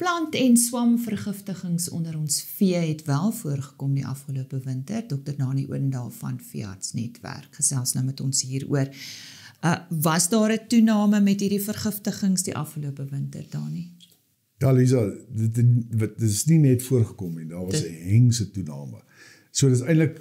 Plant- en swamvergiftigings onder ons vee het wel voorgekom die afgelope winter. Dr. Dani Odendaal van Veeartsnetwerk gesels nou met ons hieroor. Was daar 'n toename met hierdie vergiftigings die afgelope winter, Dani? Ja, Lisa, dit is nie net voorgekom nie, daar was 'n hengse toename. So dis eintlik,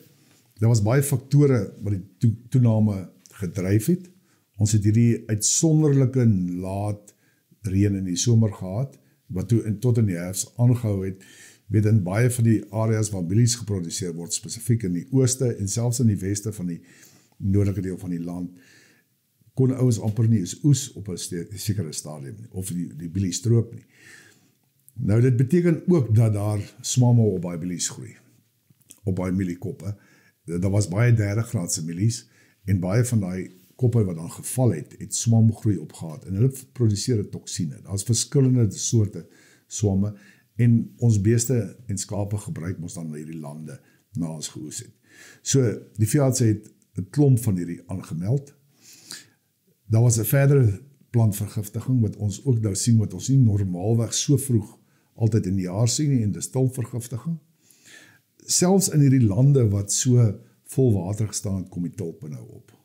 daar was baie faktore wat die toename gedryf het. Ons het hierdie uitsonderlike laat reën in die somer gehad, wat toe tot in die herfs aangehou het, weet in baie van die areas waar mielies geproduseer word, spesifiek in die ooste en selfs in die weste van die noordelike deel van die land, kon ouens amper nie eens oes op 'n sekere stadium nie, of die mielies stroop nie. Nou dit beteken ook dat daar swamme op baie mielies groei, op baie mieliekoppe. Daar was baie 30 graadse mielies, en baie van daai koppe wat dan geval het swamgroei opgehad, en hulle produseer toksine. Daar's verskillende soorte swamme, en ons beeste en skape gebruik ons dan hierdie lande na ons geoes het. So, die veearts het 'n klomp van hierdie aangemeld. Daar was 'n verdere plantvergiftiging, wat ons ook nou sien, wat ons nie normaalweg so vroeg altyd in die jaar sien nie, en dis tulpvergiftiging. Selfs in hierdie lande wat so vol water gestaan, kom die tulpe nou op.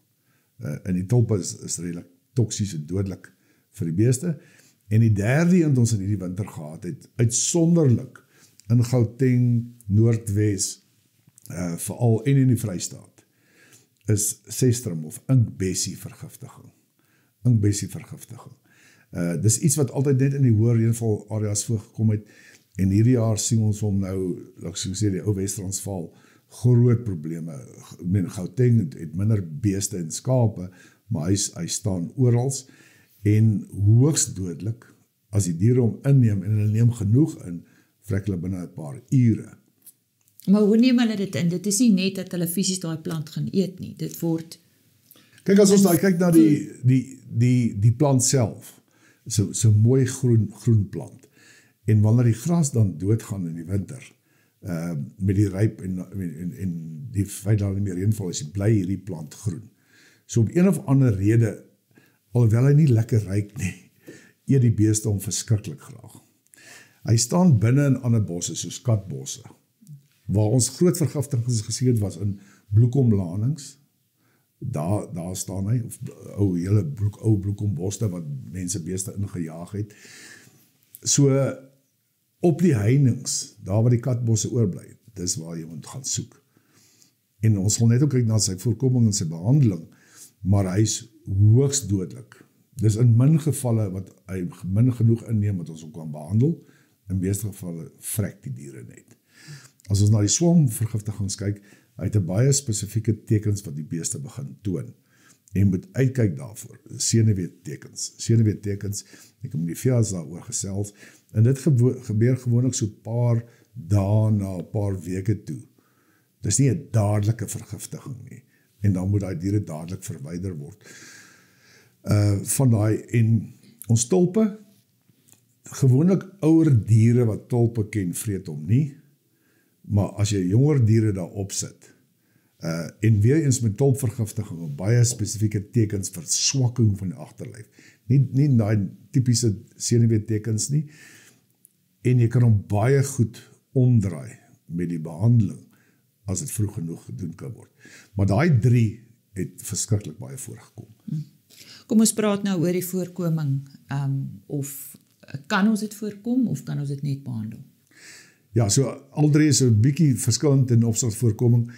En die tulpe is redelik toksies en dodelik vir die beeste. En die derde wat ons in hierdie winter gehad het, uitsonderlik in Gauteng, Noordwes, veral en in die Vrystaat, is sestrum of inkbessie vergiftiging. Inkbessie vergiftiging. Dis iets wat altyd net in die hoë reënval areas voorgekom het, en hierdie jaar sien ons hom nou, like so sê die ou Wes-Transvaal, groot probleme. Gauteng het minder beeste en skape, maar hy staan orals, en hoogs dodelik, as die diere hom inneem, en hulle neem genoeg in, vrek hulle binne 'n paar ure. Maar hoe neem hulle dit in? Dit is nie net dat hulle fisies daai plant gaan eet nie, dit word... Kyk, as ons nou kyk na die plant self, so mooi groen plant, en wanneer die gras dan doodgaan in die winter, met die ryp en die feit dat nie meer reënval is, bly hierdie plant groen. So op een of ander rede, alhoewel hy nie lekker ryk nie, eet die beeste hom verskriklik graag. Hy staan binne in ander bosse, soos katbosse, waar ons groot vergiftigings gesien het, was in bloekomlanings. Daar staan hy, of ou bloekomboste wat mense beeste ingejaag het. So op die heininge, daar waar die katbosse oorbly, dis waar jy moet gaan soek. En ons wil net ook kyk na sy voorkoming en sy behandeling, maar hy is hoogs dodelik. Dis in min gevalle wat hy min genoeg inneem wat ons ook kan behandel, in meeste gevalle vrek die diere net. As ons na die swamvergiftigings kyk, hy het 'n baie spesifieke tekens wat die beeste begin toon. En moet uitkyk daarvoor, senuweetekens, ek het met die veearts daaroor gesels, en dit gebeur gewoonlik so paar dae na 'n paar weke toe. Dis nie 'n dadelike vergiftiging nie, en dan moet daai diere dadelik verwyder word. Van daai, en ons tulpe, gewoonlik ouer diere wat tulpe ken, vreet hom nie, maar as jy jonger diere daarop sit, en weer eens met tulpvergiftiging, baie spesifieke tekens vir swakking van die agterlyf, nie daai tipiese senuweetekens nie, en jy kan hom baie goed omdraai met die behandeling, as dit vroeg genoeg gedoen kan word. Maar daai 3 het verskriklik baie voorgekom. Kom ons praat nou oor die voorkoming, of kan ons dit voorkom, of kan ons dit net behandel? Ja, so al 3 is 'n bietjie verskillend in opsigte voorkoming.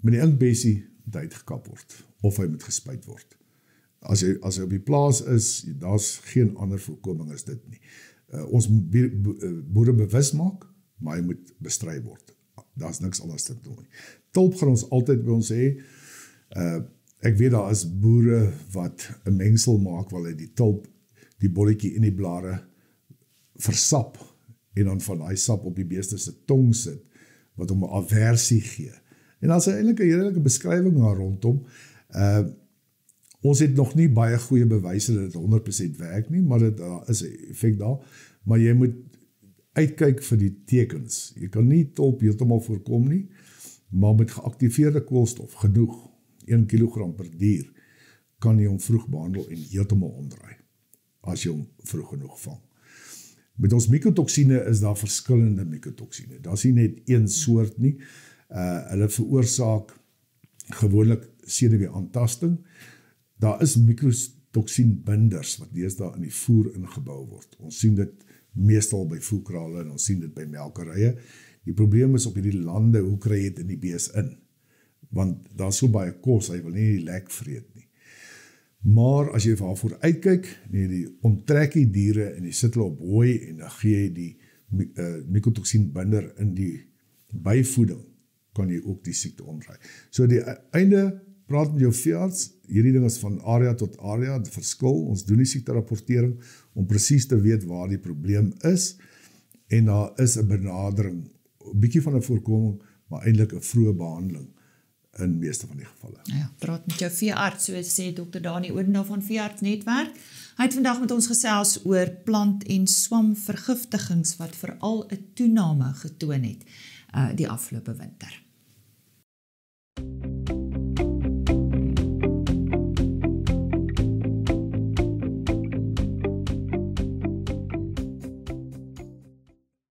Met die inkbessie moet hy uitgekap word, of hy moet gespuit word. As hy op die plaas is, daar's geen ander voorkoming as dit nie. Ons boere bewus maak, maar hy moet bestry word. Daar's niks anders te doen nie. Tulp gaan ons altyd by ons hê. Ek weet daar is boere wat 'n mengsel maak, waar hy die tulp, die bolletjie in die blare versap, en dan van daai sap op die beeste se tong sit, wat hom 'n aversie gee. En dan is eintlik 'n redelike beskrywing daar rondom. Ons het nog nie baie goeie bewyse dat dit 100% werk nie, maar dit is 'n effek daar. Maar jy moet uitkyk vir die tekens. Jy kan nie tulp heeltemal voorkom nie, maar met geaktiveerde koolstof, genoeg, 1 kilogram per dier, kan jy hom vroeg behandel en heeltemal omdraai, as jy hom vroeg genoeg vang. Met ons mikotoksine is daar verskillende mikotoksine. Daar is nie net een soort nie. Hulle veroorsaak gewoonlik senuwee-aantasting. Daar is mikotoksienbinders wat deesdae in die voer ingebou word. Ons sien dit meestal by voerkrale en ons sien dit by melkerye. Die probleem is op hierdie lande, hoe kry jy dit in die bees in? Want daar is so baie kos, hy wil nie die lek vreet nie. Maar as jy daarvoor uitkyk, jy onttrek die diere en jy sit hulle op hooi en dan gee jy die mikotoksienbinder in die byvoeding, kan jy ook die siekte omdraai. So die einde, praat met jou veearts, hierdie ding is van area tot area, die verskil, ons doen die siekte rapportering, om presies te weet waar die probleem is, en daar is 'n benadering, 'n bietjie van 'n voorkoming, maar eintlik 'n vroeë behandeling, in meeste van die gevalle. Ja, praat met jou veearts, so sê Dr. Dani Odendaal van Veeartsnetwerk. Hy het vandag met ons gesels oor plant- en swamvergiftigings wat veral 'n toename getoon het die afgelope winter.